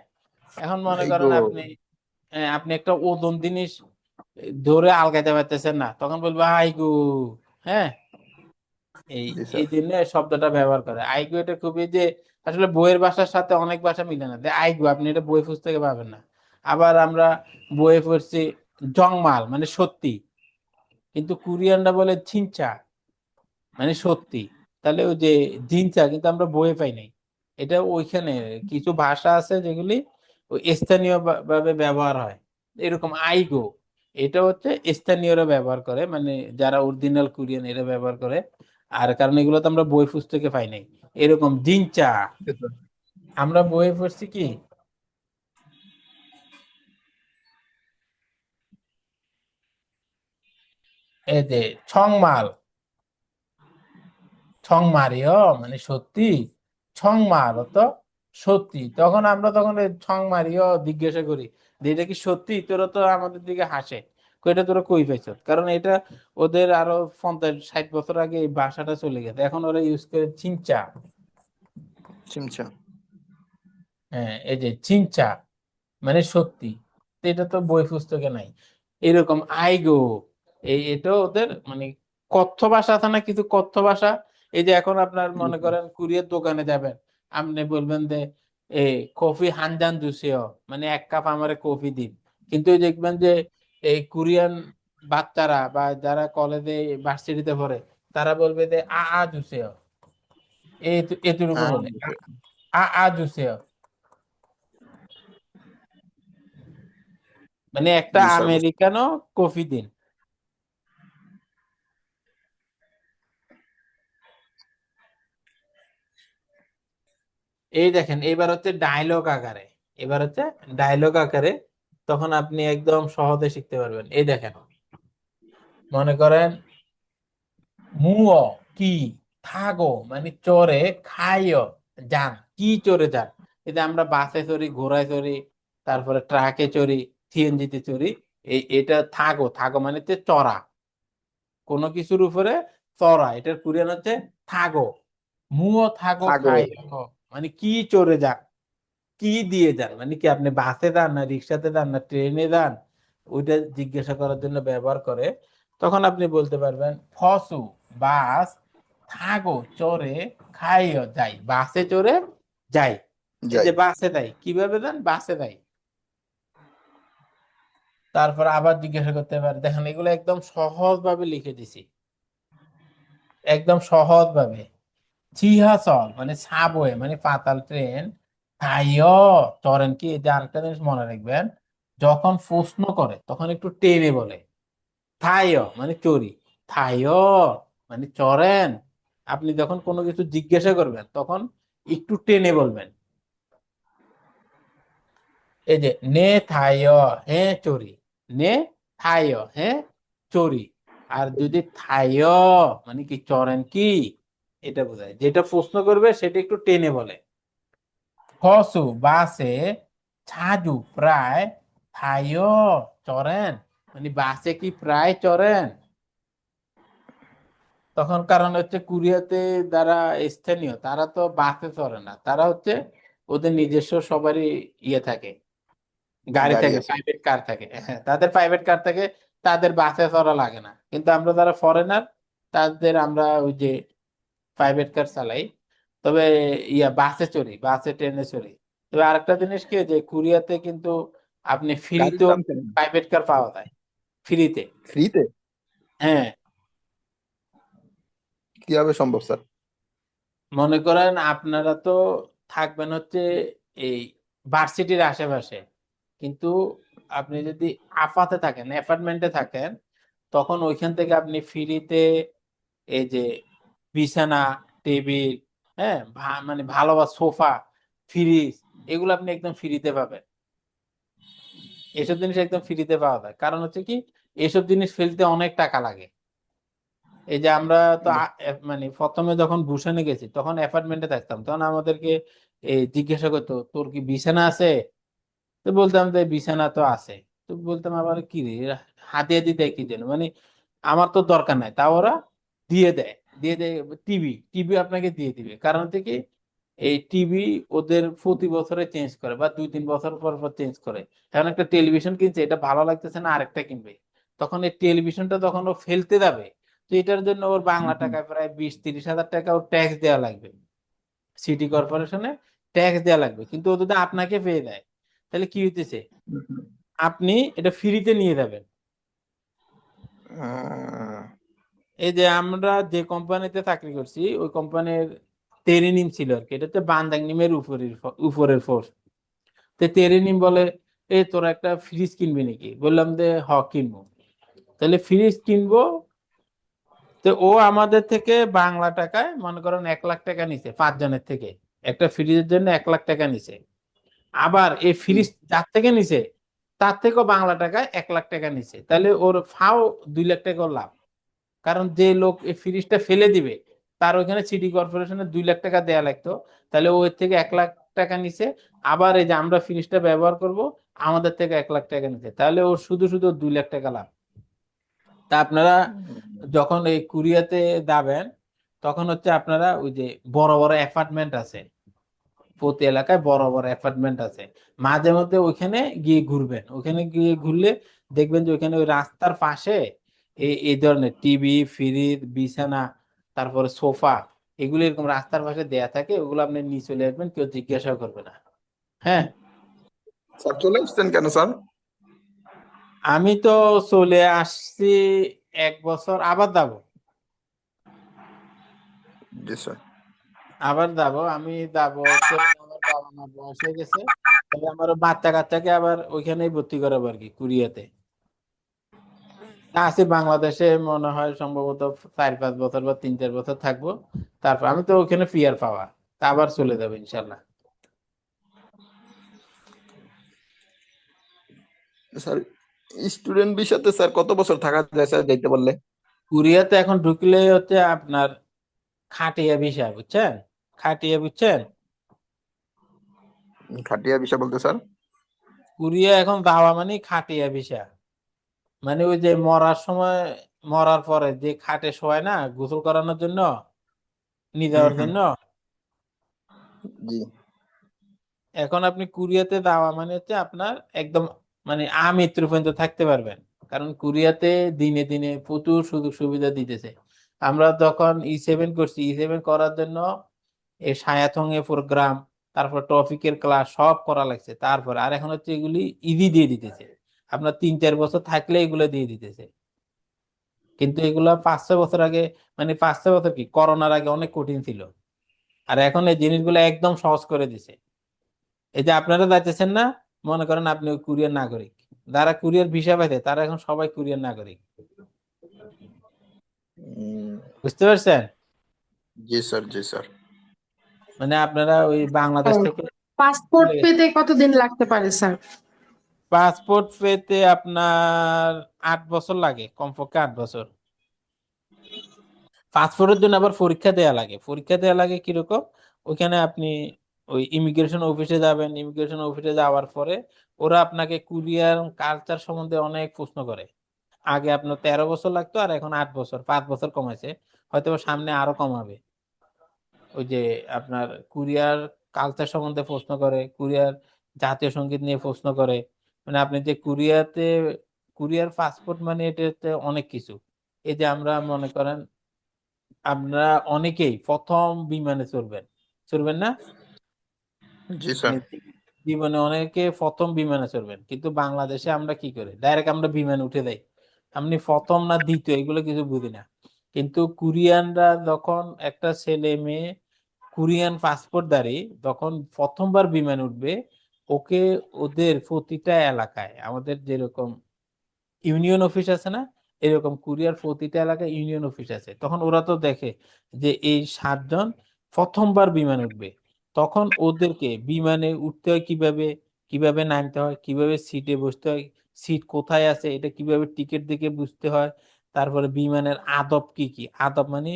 এখন মনে আই করেন গো। আপনি একটা ওজন জিনিস ধরে আলগাইতে পারতেছেন না, তখন বলবো হাই গো, হ্যাঁ। এই জি এই স্যার। জন্য শব্দটা ব্যবহার করে আইগো। এটা খুবই যে আসলে বইয়ের ভাষার সাথে অনেক ভাষা মিলে না, আইগো আপনি এটা বই পুস্তকে পাবেন না। আবার আমরা বইয়ে পড়ছি জংমাল মানে সত্যি, কিন্তু কোরিয়ানরা বলে ছিনচা মানে সত্যি। তাহলে ওই যে জিনচা কিন্তু আমরা বইয়ে পাই নাই, এটা ওইখানে কিছু ভাষা আছে যেগুলি ওই স্থানীয় ভাবে ব্যবহার হয়। এরকম আইগো এটা হচ্ছে স্থানীয়রা ব্যবহার করে, মানে যারা অরিজিনাল কোরিয়ান এরা ব্যবহার করে। আর কারণ এগুলো তো আমরা বই পুস্তকে পাই নাই। এরকম জিনচা জি স্যার। আমরা বইয়ে পড়ছি কি, এই যে ছংমাল, ছং মারিও মানে সত্যি, ছং মার তো সত্যি। তখন আমরা তখন এই ছং মারিও জিজ্ঞাসা করি যে এটা কি সত্যি, তোরা তো আমাদের দিকে হাসে, এটা তোরা কই পাইছ, কারণ এটা ওদের আরো 50-60 বছর আগে এই ভাষাটা চলে গেছে, এখন ওরা ইউজ করে চিনচা। চিমচা। হ্যাঁ এই যে চিনচা মানে সত্যি, তো এটা তো বই পুস্তকে নাই। এরকম আইগো, এটা ওদের মানে কথ্য ভাষা আছে না, কিছু কথ্য ভাষা, এই যে এখন আপনার মনে করেন কুরিয়ার দোকানে যাবেন, আপনি বলবেন যে এই কফি হানজান জুসিও, মানে 1 কাপ আমারে কফি দিন। কিন্তু এই দেখবেন যে এই কোরিয়ান বাচ্চারা বা যারা কলেজে ভার্সিটিতে পড়ে, তারা বলবে যে আ জুসিও, এটুকু বলে আ জুসিও, মানে একটা জি স্যার, বুঝতে আমেরিকানো কফি দিন। এই দেখেন, এবার হচ্ছে ডায়লগ আকারে, এবার হচ্ছে ডায়লগ আকারে, তখন আপনি একদম সহজে শিখতে পারবেন। এই দেখেন, মনে করেন মুও কি থাগো, মানে চড়ে, খাইও যান, কি চড়ে যান। এই যে আমরা বাসে চড়ি, ঘোড়ায় চড়ি, তারপরে ট্রাকে চড়ি, সিএনজিতে চড়ি। এটা থাগো, থাগো মানে হচ্ছে চড়া, কোনো কিছুর উপরে চড়া, এটার কোরিয়ান হচ্ছে থাগো। মুও থাগো থাকো। খাইও, মানে কি চড়ে যান, কি দিয়ে যান, মানে কি আপনি বাসে যান না রিক্সাতে যান না ট্রেনে যান, ওইটা জিজ্ঞাসা করার জন্য ব্যবহার করে। তখন আপনি বলতে পারবেন ফসু বাস থাগো চড়ে খাইও যাই, বাসে চড়ে যাই। এই যাই। যে বাসে যাই, কিভাবে যান, বাসে যাই। তারপর আবার জিজ্ঞাসা করতে পারে, দেখেন এগুলো একদম সহজ ভাবে লিখে দিছি, একদম সহজ ভাবে। চিহাসল মানে সাবওয়ে, মানে পাতাল ট্রেন। থাইয় চড়েন কি, এই যে আরেকটা জিনিস মনে রাখবেন, যখন প্রশ্ন করে তখন একটু টেনে বলে। থাইয় মানে চড়ি, থাইয় মানে চড়েন। আপনি যখন কোনো কিছু জিজ্ঞাসা করবেন তখন একটু টেনে বলবেন। এই যে নে থাইয়, হ্যাঁ চড়ি, নে থাইয়, হ্যাঁ চড়ি। আর যদি থাইয় মানে কি চড়েন কি, এটা বোঝায়। যেটা প্রশ্ন করবে সেটা একটু টেনে বলে। কসু বাসে ছাজু প্রায় থাইও চড়েন, মানে বাসে কি প্রায় চড়েন। তখন কারণ হচ্ছে কোরিয়াতে যারা স্থানীয় তারা তো বাসে চড়ে না, তারা হচ্ছে ওদের নিজস্ব সবারই ইয়ে থাকে, গাড়ি গাড়ি থাকে, আছে। প্রাইভেট কার থাকে। হ্যাঁ, তাদের প্রাইভেট কার থাকে, তাদের বাসে চড়া লাগে না। কিন্তু আমরা যারা ফরেনার, তাদের আমরা ওই যে প্রাইভেট কার চালাই। তবে ইয়া বাসে চড়ি, বাসে ট্রেনে চড়ি। তবে আরেকটা জিনিস কি, যে কোরিয়াতে কিন্তু আপনি গাড়ির ফ্রিতেও দাম কেমন? প্রাইভেট কার পাওয়া যায়, ফ্রিতে। ফ্রিতে? হ্যাঁ, কিভাবে সম্ভব স্যার? মনে করেন আপনারা তো থাকবেন হচ্ছে এই ভার্সিটির আশেপাশে, কিন্তু আপনি যদি আপাতে থাকেন, অ্যাপার্টমেন্টে থাকেন, তখন ওইখান থেকে আপনি ফ্রিতে এই যে বিছানা, টেবিল, হ্যাঁ মানে ভালো বা সোফা, ফ্রিজ, এগুলো আপনি একদম ফ্রিতে পাবেন। এসব জিনিস একদম ফ্রিতে পাওয়া যায়। কারণ হচ্ছে কি, এসব জিনিস ফেলতে অনেক টাকা লাগে। এই যে আমরা তো মানে প্রথমে যখন বুসানে গেছি তখন অ্যাপার্টমেন্টে থাকতাম, তখন আমাদেরকে এই জিজ্ঞাসা করতো তোর কি বিছানা আছে। তো বলতাম যে বিছানা তো আছে। তো বলতাম আবার কি রে, হাতিয়ে দিতে কি যেন, মানে আমার তো দরকার নাই, তাও ওরা দিয়ে দেয়, দিয়ে দেয়। টিভি, টিভি আপনাকে দিয়ে দিবে, কারণ হচ্ছে কি এই টিভি ওদের প্রতি বছরে চেঞ্জ করে বা 2-3 বছর পর পর চেঞ্জ করে। এখন একটা টেলিভিশন কিনছে, এটা ভালো লাগতেছে না, আরেকটা কিনবে। তখন এই টেলিভিশনটা যখন ও ফেলতে যাবে, তো এটার জন্য ওর বাংলা টাকায় প্রায় 20-30 হাজার টাকা ওর ট্যাক্স দেওয়া লাগবে, সিটি কর্পোরেশনে ট্যাক্স দেওয়া লাগবে। কিন্তু ও যদি আপনাকে পেয়ে দেয়, তাহলে কি হইতেছে, আপনি এটা ফ্রিতে নিয়ে যাবেন। এই যে আমরা যে কোম্পানিতে চাকরি করছি, ওই কোম্পানির তেরিনিম ছিল আর কি, এটা হচ্ছে বান্দাং নিমের উপরের উপরের ফোর্স। তো তেরিনিম বলে, এ তোরা একটা ফ্রিজ কিনবি নাকি, বললাম যে হ কিনবো। তাহলে ফ্রিজ কিনবো। তো ও আমাদের থেকে বাংলা টাকায় মনে করেন 1 লাখ টাকা নিছে 5 জনের থেকে, একটা ফ্রিজের জন্য 1 লাখ টাকা নিছে। আবার এই ফ্রিজ যার থেকে নিছে, তার থেকেও বাংলা টাকায় 1 লাখ টাকা নিছে। তাহলে ওর ফাও 2 লাখ টাকা ওর লাভ। কারণ যে লোক এই ফ্রিজটা ফেলে দিবে, তার ওইখানে সিটি কর্পোরেশনের 2 লাখ টাকা দেয়া লাগতো। তাহলে ওর থেকে 1 লাখ টাকা নিছে। আবার এই যে আমরা ফ্রিজটা ব্যবহার করব, আমাদের থেকে 1 লাখ টাকা নিছে, তাহলে ওর শুধু শুধু 2 লাখ টাকা লাভ। তা আপনারা যখন এই কুরিয়াতে যাবেন, তখন হচ্ছে আপনারা ওই যে বড় বড় অ্যাপার্টমেন্ট আছে, প্রতি এলাকায় বড় বড় অ্যাপার্টমেন্ট আছে, মাঝে মধ্যে ওইখানে গিয়ে ঘুরবেন। ওখানে গিয়ে ঘুরলে দেখবেন যে ওইখানে ওই রাস্তার পাশে এই এই ধরনের টিভি, ফ্রিজ, বিছানা, তারপরে সোফা, এগুলো এরকম রাস্তার পাশে দেয়া থাকে, ওগুলো আপনি নিয়ে চলে আসবেন, কেউ জিজ্ঞাসাও করবে না। হ্যাঁ, স্যার চলে আসছেন কেন স্যার? আমি তো চলে আসছি 1 বছর, আবার যাবো। জি স্যার। আবার যাবো, আমি যাবো হচ্ছে আমার বাবা মার বয়স হয়ে গেছে, তবে আমার বাচ্চা কাচ্চাকে আবার ওইখানেই ভর্তি করাবো আর কি, কুরিয়াতে। আছি বাংলাদেশে মনে হয় সম্ভবত 4-5 বছর বা 3-4 বছর থাকবো। তারপর আমি তো ওখানে পিআর পাওয়া, তা আবার চলে যাবো ইনশাল্লাহ। স্যার স্টুডেন্ট ভিসাতে স্যার কত বছর থাকা যায় স্যার যাইতে পারলে? কোরিয়াতে এখন ঢুকলে হচ্ছে আপনার খাটিয়া ভিসা, বুঝছেন? খাটিয়া, বুঝছেন? খাটিয়া ভিসা বলতে স্যার? কোরিয়া এখন যাওয়া মানে খাটিয়া ভিসা। মানে ওই যে মরার সময়, মরার পরে যে খাটে শোয় না গোসল করানোর জন্য, নিয়ে হুম যাওয়ার হুম। জন্য, জি। এখন আপনি কোরিয়াতে যাওয়া মানে হচ্ছে আপনার একদম মানে আমৃত্যু পর্যন্ত থাকতে পারবেন। কারণ কোরিয়াতে দিনে দিনে প্রচুর সুযোগ সুবিধা দিতেছে। আমরা যখন E7 করছি, E7 করার জন্য এই সায়াথং এর প্রোগ্রাম, তারপর টপিকের ক্লাস সব করা লাগছে, তারপর আর এখন হচ্ছে এগুলি ইজি দিয়ে দিতেছে। আপনার 3-4 বছর থাকলে এগুলো দিয়ে দিতেছে। কিন্তু এগুলা 5-6 বছর আগে, মানে 5-6 বছর কি, করোনার আগে অনেক কঠিন ছিল। আর এখন এই জিনিসগুলো একদম সহজ করে দিছে। এই যে আপনারা যাইতেছেন না, মনে করেন আপনি ওই কোরিয়ার নাগরিক, যারা কোরিয়ার ভিসা পাইছে তারা এখন সবাই কোরিয়ার নাগরিক। উম, বুঝতে পারছেন? জি স্যার জি স্যার। মানে আপনারা ওই বাংলাদেশ থেকে পাসপোর্ট চলে গেছেন। পেতে কতদিন লাগতে পারে স্যার? পাসপোর্ট পেতে আপনার 8 বছর লাগে, কমপক্ষে 8 বছর। পাসপোর্টের জন্য আবার পরীক্ষা দেওয়া লাগে। পরীক্ষা দেওয়া লাগে কিরকম? ওইখানে আপনি ওই ইমিগ্রেশন অফিসে যাবেন, ইমিগ্রেশন অফিসে যাওয়ার পরে ওরা আপনাকে কোরিয়ান কালচার সম্বন্ধে অনেক প্রশ্ন করে। আগে আপনার 13 বছর লাগতো, আর এখন 8 বছর, 5 বছর কমাইছে। হয়তো সামনে আরো কমাবে। ওই যে আপনার কোরিয়ার কালচার সম্বন্ধে প্রশ্ন করে, কোরিয়ার জাতীয় সঙ্গীত নিয়ে প্রশ্ন করে। মানে আপনি যে কোরিয়াতে, কোরিয়ার পাসপোর্ট মানে এটাতে অনেক কিছু। এই যে আমরা মনে করেন আমরা অনেকেই প্রথম বিমানে চড়বেন, চড়বেন না? জি স্যার। মানে জীবনে অনেকে প্রথম বিমানে চড়বেন, কিন্তু বাংলাদেশে আমরা কি করি, ডাইরেক্ট আমরা বিমানে উঠে যাই। আপনি প্রথম না দ্বিতীয় এগুলো কিছু বুঝি না। কিন্তু কোরিয়ানরা যখন একটা ছেলে মেয়ে কোরিয়ান পাসপোর্টধারী তখন প্রথমবার বিমানে উঠবে, ওকে ওদের প্রতিটা এলাকায়, আমাদের যেরকম ইউনিয়ন অফিস আছে না, এরকম কুরিয়ার প্রতিটা এলাকায় ইউনিয়ন অফিস আছে। তখন ওরা তো দেখে যে এই 7 জন প্রথমবার বিমান উঠবে, তখন ওদেরকে বিমানে উঠতে হয় কিভাবে, কিভাবে নামতে হয়, কিভাবে সিটে বসতে হয়, সিট কোথায় আছে, এটা কিভাবে টিকিট দেখে বুঝতে হয়। তারপরে বিমানের আদব কি কি, আদব মানে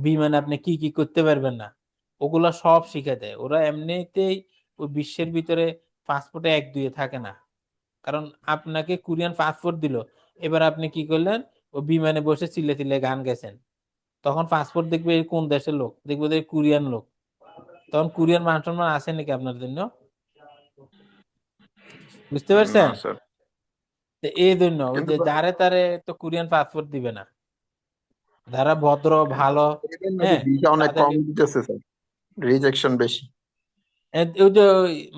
বিমানে আপনি কি কি করতে পারবেন না, ওগুলা সব শিখে দেয় ওরা। এমনিতেই ওই বিশ্বের ভিতরে পাসপোর্টে 1-2 থাকে না। কারণ আপনাকে কোরিয়ান পাসপোর্ট দিল, এবার আপনি কি করলেন, ও বিমানে বসে চিল্লে চিল্লে গান গেছেন, তখন পাসপোর্ট দেখবে এই কোন দেশের লোক, দেখবে যে কোরিয়ান লোক। তখন কোরিয়ান মান সম্মান আছে নাকি আপনার জন্য? বুঝতে না পারছেন? স্যার। তো এই জন্য ওই কিন্তু যে যারে তারে তো কোরিয়ান পাসপোর্ট দিবে না, যারা ভদ্র কিন্তু ভালো। দেখবেন না যে হ্যাঁ, ভিসা অনেক কম তাদেরকে দিতেছে স্যার, রিজেকশন বেশি। ওই যে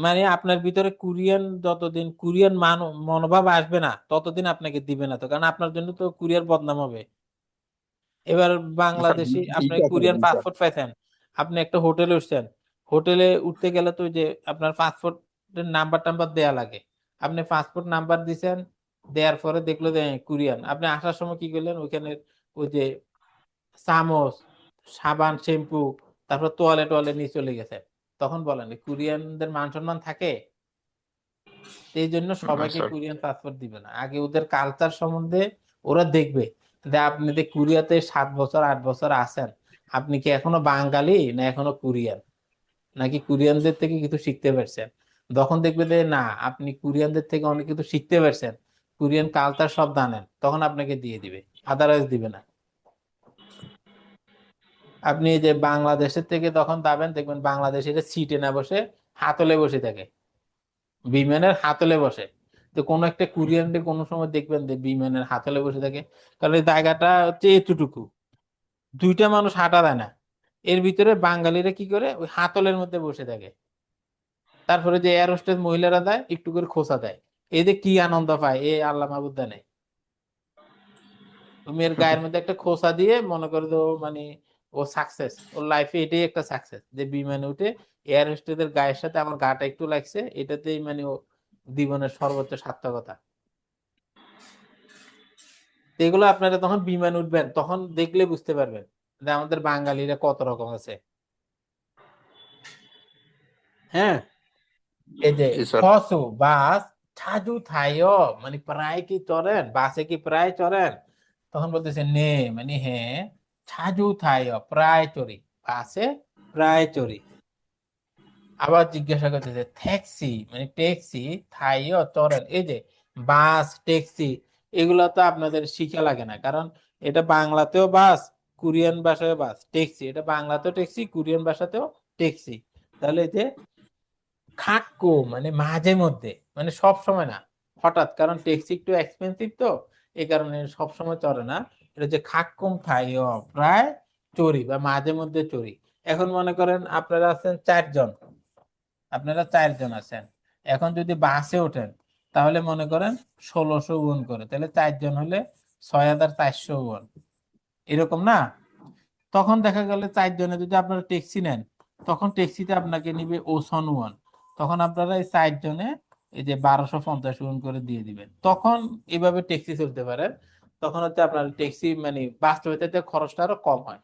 মানে আপনার ভিতরে কোরিয়ান যতদিন কোরিয়ান মনোভাব আসবে না ততদিন আপনাকে দিবে না, তো কারণ আপনার জন্য তো কোরিয়ার বদনাম হবে। এবার স্যার বাংলাদেশি আপনি visa sir Korean visa. Passport পাইছেন, আপনি একটা হোটেলে উঠছেন, হোটেলে উঠতে গেলে তো ওই যে আপনার পাসপোর্টের নাম্বার টাম্বার দেয়া লাগে। আপনি পাসপোর্ট নাম্বার দিছেন, দেওয়ার পরে দেখলো যে কোরিয়ান, আপনি আসার সময় কি করলেন, ওইখানে ওই যে চামচ, সাবান, শ্যাম্পু, তারপর তোয়ালে টোয়ালে নিয়ে চলে গেছেন, তখন বলেন এই কোরিয়ানদের মান সম্মান থাকে? তো এই জন্য না সবাইকে স্যার। কোরিয়ান পাসপোর্ট দিবে না, আগে ওদের কালচার সম্বন্ধে ওরা দেখবে যে আপনি যে কোরিয়াতে 7 বছর 8 বছর আছেন, আপনি কি এখনো বাঙালি না এখনো কোরিয়ান, নাকি কোরিয়ানদের থেকে কিছু শিখতে পারছেন। যখন দেখবে যে না আপনি কোরিয়ানদের থেকে অনেক কিছু শিখতে পারছেন, কোরিয়ান কালচার সব জানেন, তখন আপনাকে দিয়ে দিবে, আদারওয়াইজ দিবে না। আপনি এই যে বাংলাদেশের থেকে তখন যাবেন, দেখবেন বাংলাদেশের সিটে না বসে হাতলে বসে থাকে, বিমানের হাতলে বসে। তো কোনো একটা কোরিয়ানদের কোনো সময় দেখবেন যে বিমানের হাতলে বসে থাকে, কারণ এই জায়গাটা হচ্ছে এতটুকু, দুইটা মানুষ হাঁটা দেয় না। এর ভিতরে বাঙালিরা কি করে ওই হাতলের মধ্যে বসে থাকে। তারপরে যে এয়ার হোস্টেস মহিলারা দেয় একটু করে খোঁচা দেয়, এদের কি আনন্দ পায় এ আল্লাহ মাহবুদ জানে। তুমি এর গায়ের মধ্যে একটা খোঁচা দিয়ে মনে করো যে ও মানে ও সাকসেস, ওর লাইফে এটাই একটা সাকসেস যে বিমানে উঠে এয়ার হোস্টেসের গায়ের সাথে আমার গাটা একটু লাগছে, এটাতেই মানে ও জীবনের সর্বোচ্চ সার্থকতা। তো এগুলো আপনারা তখন বিমান উঠবেন তখন দেখলে বুঝতে পারবেন যে আমাদের বাঙালিরা কত রকম আছে। হ্যাঁ, এই যে জি স্যার। খসু বাস ছাজু থাইও মানে প্রায় কি চড়েন, বাসে কি প্রায় চড়েন, তখন বলতেছে নে মানে হ্যাঁ, ছাজু থাইও প্রায় চড়ি, বাসে প্রায় চড়ি। আবার জিজ্ঞাসা করতেছে ট্যাক্সি মানে ট্যাক্সি থাইও চড়েন, এই যে বাস ট্যাক্সি এগুলো তো আপনাদের শিখা লাগে না, কারণ এটা বাংলাতেও বাস, কোরিয়ান ভাষায় বাস ট্যাক্সি, এটা বাংলাতেও ট্যাক্সি কোরিয়ান ভাষাতেও ট্যাক্সি। তাহলে এই যে খাক্কু মানে মাঝে মধ্যে, মানে সব সময় না, হঠাৎ, কারণ ট্যাক্সি একটু এক্সপেন্সিভ তো এই কারণে সব সময় চড়ে না। এটা হচ্ছে খাক্কুম থাইও প্রায় চড়ি বা মাঝে মধ্যে চড়ি। এখন মনে করেন আপনারা আছেন 4 জন, আপনারা 4 জন আছেন, এখন যদি বাসে ওঠেন তাহলে মনে করেন 1600 ウォন করে, তাহলে 4 জন হলে 6400 ウォন, এরকম না। তখন দেখা গেল 4 জনে যদি আপনারা ট্যাক্সি নেন তখন ট্যাক্সিতে আপনাকে নিবে 50 ウォন, তখন আপনারা এই 4 জনে এই যে 1250 ウォন করে দিয়ে দিবেন, তখন এভাবে ট্যাক্সি চলতে পারেন। তখন হচ্ছে আপনার ট্যাক্সি মানে বাস্তবে খরচটা আরো কম হয়।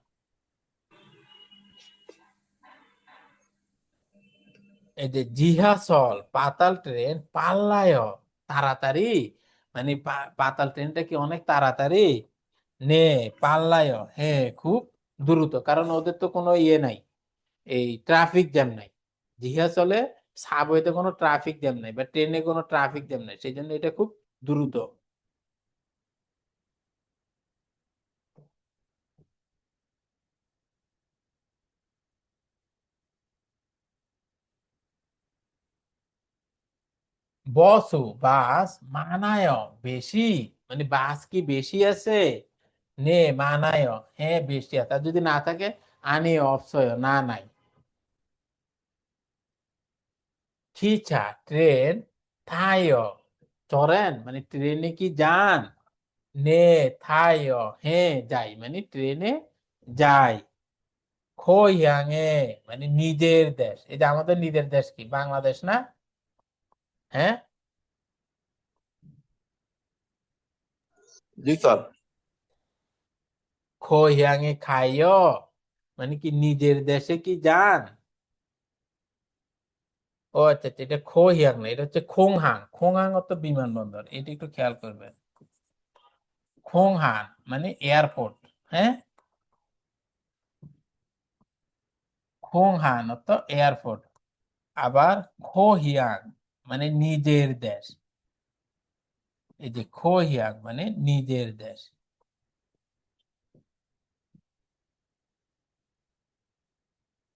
এই যে জিহাসল পাতাল ট্রেন পাল্লায় তাড়াতাড়ি, মানে পাতাল ট্রেনটা কি অনেক তাড়াতাড়ি, নে পাল্লায় হ্যাঁ খুব দ্রুত, কারণ ওদের তো কোনো ইয়ে নাই, এই ট্রাফিক জ্যাম নাই। জিহাসলে সাবওয়েতে কোনো ট্রাফিক জ্যাম নাই বা ট্রেনে কোনো ট্রাফিক জ্যাম নাই, সেই জন্য এটা খুব দ্রুত। বসু বাস মানায় বেশি, মানে বাস কি বেশি আছে, নে মানায় হ্যাঁ বেশি আছে, আর যদি না থাকে আনি অপসয় না নাই। খিচা ট্রেন থাইয় চড়েন মানে ট্রেনে কি যান, নে থাইয় হ্যাঁ যাই মানে ট্রেনে যাই। খোয়াংয়ে মানে নিজের দেশ, এই যে আমাদের নিজের দেশ কি বাংলাদেশ না, হ্যাঁ। জি স্যার। খোয়াংয়ে খাইয় মানে কি নিজের দেশে কি যান। ও আচ্ছা আচ্ছা, এটা খোহিয়াং না, এটা হচ্ছে খোংহাং, খোংহাং অত বিমানবন্দর, এটা একটু খেয়াল করবেন। খোংহাং মানে এয়ারপোর্ট, হ্যাঁ, খোংহাং অত এয়ারপোর্ট। আবার খোহিয়াং মানে নিজের দেশ, এই যে খোহিয়াং মানে নিজের দেশ।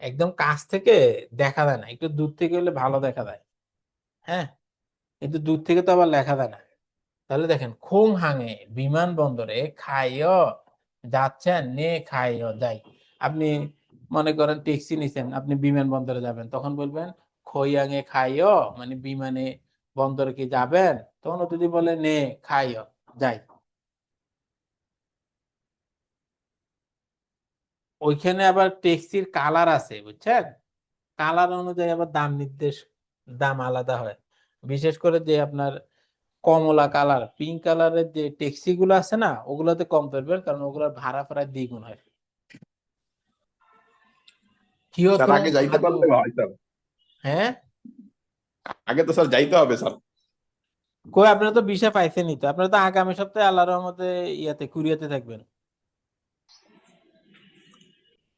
একদম কাছ থেকে দেখা যায় না, একটু দূর থেকে হলে ভালো দেখা যায়, হ্যাঁ, কিন্তু দূর থেকে তো আবার লেখা যায় না। তাহলে দেখেন খোংহাঙে বিমানবন্দরে খাইও যাচ্ছেন, নে খাইও যাই। আপনি মনে করেন ট্যাক্সি নিছেন, আপনি বিমানবন্দরে যাবেন, তখন বলবেন খোয়াংয়ে খাইও মানে বিমানে বন্দরে কি যাবেন, তখন ও যদি বলে নে খাইও যাই। ওইখানে আবার ট্যাক্সির কালার আছে বুঝছেন, কালার অনুযায়ী আবার দাম নির্দেশ, দাম আলাদা হয়। বিশেষ করে যে আপনার কমলা কালার পিঙ্ক কালারের যে ট্যাক্সি গুলো আছে না ওগুলোতে কম পড়বে, কারণ ওগুলোর ভাড়া প্রায় দ্বিগুণ হয়। স্যার কিয়তং আগে যাইতে খাদু, পারলে হয় স্যার। হ্যাঁ, আগে তো স্যার যাইতে হবে স্যার। কই আপনারা তো ভিসা পাইছেনই, তো আপনারা তো আগামী সপ্তাহে আল্লাহর রহমতে ইয়াতে কুরিয়াতে থাকবেন,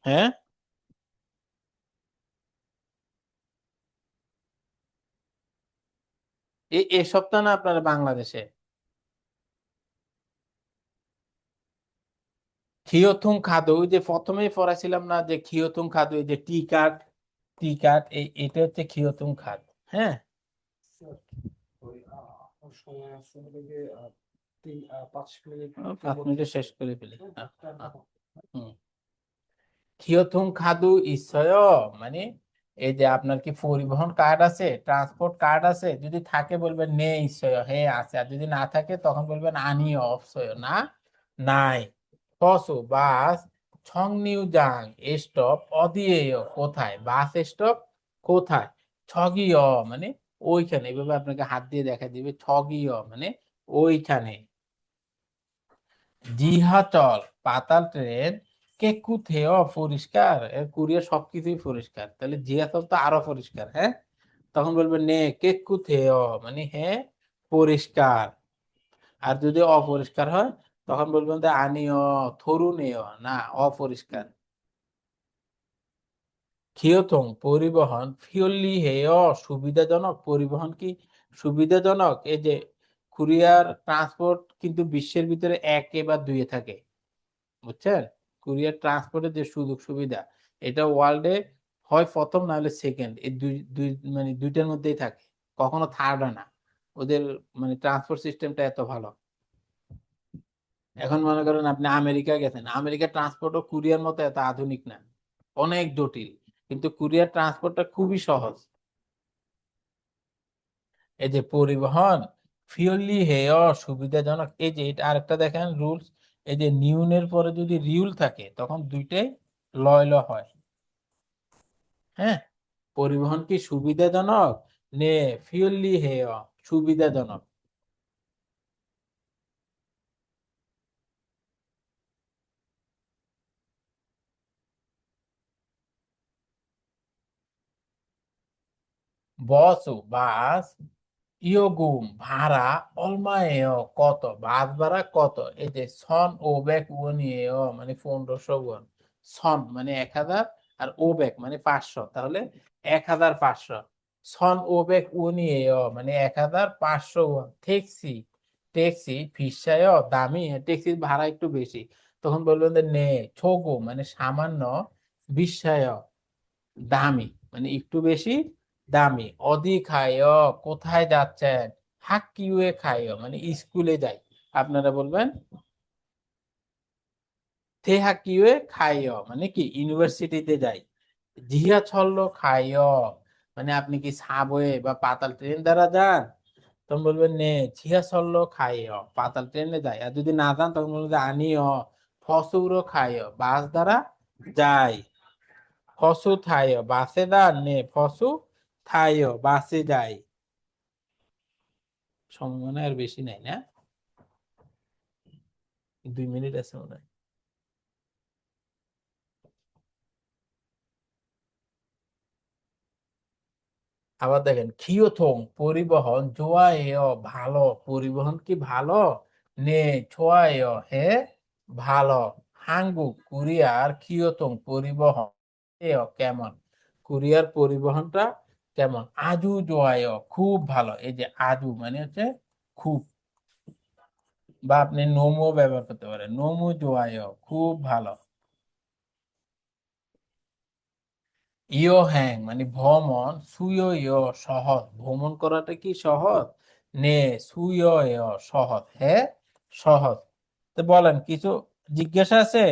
হ্যাঁ। এই সপ্তাহ না আপনারা বাংলাদেশে। খিয়থুং খাদু, ওই যে প্রথমেই পড়াছিলাম না যে খিয়থুং খাদু, এই যে টি কার্ড, টি কার্ড, এটা হচ্ছে খিয়থুং খাদ, হ্যাঁ। সময় আছে হলো গিয়ে 5 মিনিট 5 মিনিটে শেষ করে ফেলি, হুম। কিয়থুং খাদু ইচ্ছয়, মানে এই যে আপনার কি পরিবহন কার্ড আছে, ট্রান্সপোর্ট কার্ড আছে, যদি থাকে বলবেন নে ইচ্ছয়, হে আছে, আর যদি না থাকে তখন বলবেন আনিও অপসয়, না নাই। পশু বাস ছংনিউ জাং স্টপ অদিয়েয়, কোথায় বাস স্টপ কোথায়, ছগিয় মানে ওইখানে, এভাবে আপনাকে হাত দিয়ে দেখা দিবে, ছগিয় মানে ওইখানে। জিহাচল পাতাল ট্রেন কেকুথেয় পরিষ্কার, এর কুরিয়ার সবকিছুই পরিষ্কার, তাহলে জিহাচল তো আরো পরিষ্কার, হ্যাঁ। তখন বলবেন নে কেকুথেয় মানে হ্যাঁ পরিষ্কার। আর যদি অপরিষ্কার হয় তখন বলবেন যে আনিয় থরুনেয়, না অপরিষ্কার। ক্ষিয়থং পরিবহন ফিয়লি হেয় সুবিধাজনক, পরিবহন কি সুবিধাজনক, এই যে কুরিয়ার ট্রান্সপোর্ট কিন্তু বিশ্বের ভিতরে একে বা দুইয়ে থাকে, বুঝছেন। কুরিয়ার ট্রান্সপোর্টের যে সুযোগ সুবিধা, এটা ওয়ার্ল্ডে হয় প্রথম না হলে সেকেন্ড, এই দুই দুই মানে দুইটার মধ্যেই থাকে, কখনো থার্ড হয় না। ওদের মানে ট্রান্সপোর্ট সিস্টেমটা এত ভালো। এখন মনে করেন আপনি আমেরিকা গেছেন, আমেরিকার ট্রান্সপোর্টও কুরিয়ার মতো এত আধুনিক না, অনেক জটিল, কিন্তু কুরিয়ার ট্রান্সপোর্টটা খুবই সহজ। এই যে পরিবহন ফিওরলি হেয় সুবিধাজনক, এই যে এটা আরেকটা দেখেন রুলস, এই যে নিউনের পরে যদি রিউল থাকে তখন দুইটাই লয় ল হয়, হ্যাঁ। পরিবহন কি সুবিধাজনক, নে ফিওরলি হেয় সুবিধাজনক। বস বাস ইয়োগুম ভাড়া অলমায়েয় কত, বাস ভাড়া কত, এই যে সন ও ব্যাক উনিয়েয় মানে 1500 ওয়ান, সন মানে 1000, আর ও ব্যাক মানে 500, তাহলে 1500। সন ও ব্যাক উনিয়েয় মানে 1500 ওয়ান। ট্যাক্সি ট্যাক্সি ফিসায় দামি, ট্যাক্সির ভাড়া একটু বেশি, তখন বলবেন যে নে ছোগো মানে সামান্য, বিস্ময় দামি মানে একটু বেশি দামি, অধিক খায় কোথায় যাচ্ছেন, হাক্কিউয়ে খায় মানে স্কুলে যাই, আপনারা বলবেন থে হাক্কিউয়ে খায় মানে কি ইউনিভার্সিটিতে যাই। জিহা ছল্ল খায় মানে আপনি কি সাবওয়ে বা পাতাল ট্রেন দ্বারা যান, তখন বলবেন নে জিহা ছল্ল খায় পাতাল ট্রেনে যায়। আর যদি না যান তখন বলবেন যে আনিও ফসুরো খায় বাস দ্বারা যায়। ফসু থায় বাসে দাঁড় নে ফসু থায় বাসে যায়। সময় মনে হয় আর বেশি নাই না, 2 মিনিট আছে মনে হয়। আবার দেখেন খিওথং পরিবহন জোয়ায় ভালো, পরিবহন কি ভালো, নে ছোয়ায় হে ভালো। হাঙ্গু কুরিয়ার খিওথং পরিবহন কেমন, কুরিয়ার পরিবহনটা কেমন, আজু জোয়ায় খুব ভালো, এই যে আজু মানে হচ্ছে খুব, বা আপনি নোমও ব্যবহার করতে পারেন, নোমু জোয়ায় খুব ভালো। ইয় হ্যাং মানে ভ্রমণ, সুয় সহজ, ভ্রমণ করাটা কি সহজ, নে সুয় সহজ, হ্যাঁ সহজ। তো বলেন কিছু জিজ্ঞাসা আছে।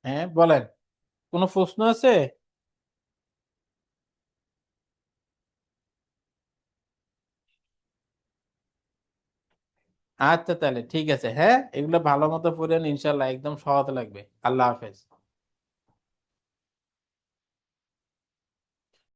হ্যাঁ বলেন, কোনো প্রশ্ন আছে। আচ্ছা তাহলে ঠিক আছে, হ্যাঁ এগুলো ভালো মতো পড়েন, ইনশাল্লাহ একদম সহজ লাগবে। আল্লাহ হাফেজ।